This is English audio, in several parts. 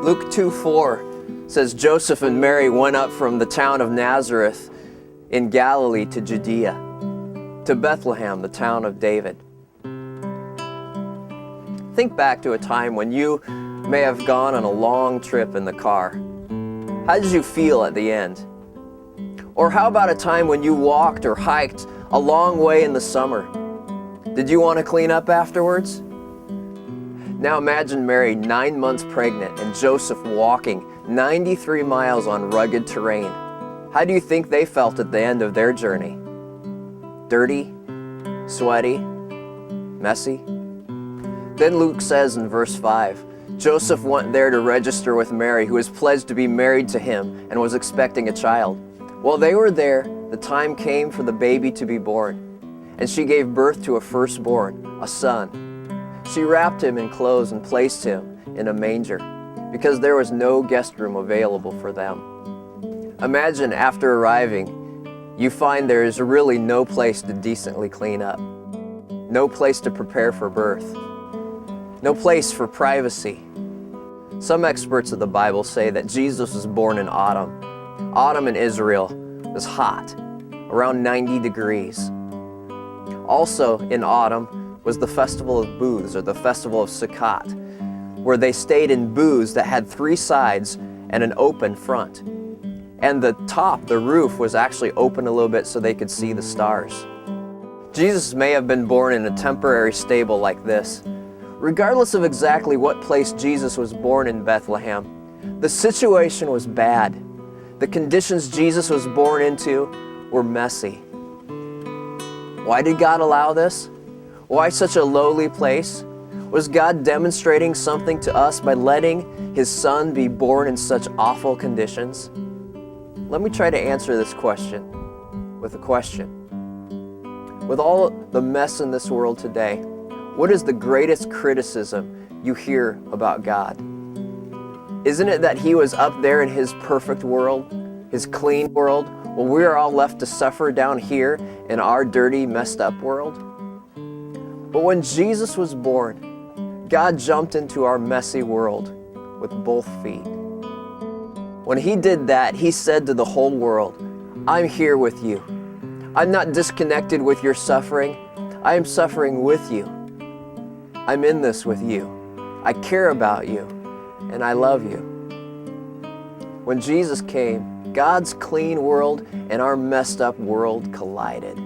Luke 2:4 says, Joseph and Mary went up from the town of Nazareth in Galilee to Judea, to Bethlehem, the town of David. Think back to a time when you may have gone on a long trip in the car. How did you feel at the end? Or how about a time when you walked or hiked a long way in the summer? Did you want to clean up afterwards? Now imagine Mary 9 months pregnant and Joseph walking 93 miles on rugged terrain. How do you think they felt at the end of their journey? Dirty? Sweaty? Messy? Then Luke says in verse 5, Joseph went there to register with Mary, who was pledged to be married to him and was expecting a child. While they were there, the time came for the baby to be born, and she gave birth to a firstborn, a son. She wrapped him in clothes and placed him in a manger, because there was no guest room available for them. Imagine after arriving, you find there is really no place to decently clean up, no place to prepare for birth, no place for privacy. Some experts of the Bible say that Jesus was born in autumn. Autumn in Israel was hot, around 90 degrees. Also in autumn was the Festival of Booths, or the Festival of Sukkot, where they stayed in booths that had 3 sides and an open front. And the top, the roof, was actually open a little bit so they could see the stars. Jesus may have been born in a temporary stable like this. Regardless of exactly what place Jesus was born in Bethlehem, the situation was bad. The conditions Jesus was born into were messy. Why did God allow this? Why such a lowly place? Was God demonstrating something to us by letting His Son be born in such awful conditions? Let me try to answer this question with a question. With all the mess in this world today, what is the greatest criticism you hear about God? Isn't it that He was up there in His perfect world, His clean world, while we are all left to suffer down here in our dirty, messed up world? But when Jesus was born, God jumped into our messy world with both feet. When He did that, He said to the whole world, I'm here with you. I'm not disconnected with your suffering. I am suffering with you. I'm in this with you. I care about you, and I love you. When Jesus came, God's clean world and our messed up world collided.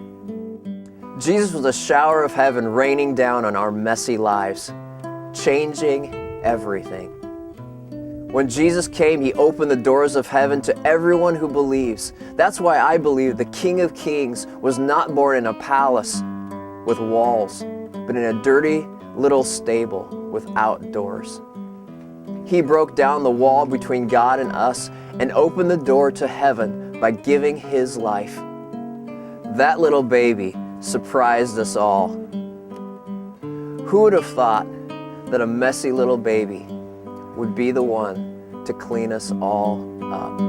Jesus was a shower of heaven raining down on our messy lives, changing everything. When Jesus came, He opened the doors of heaven to everyone who believes. That's why I believe the King of Kings was not born in a palace with walls, but in a dirty little stable without doors. He broke down the wall between God and us and opened the door to heaven by giving His life. That little baby surprised us all. Who would have thought that a messy little baby would be the one to clean us all up?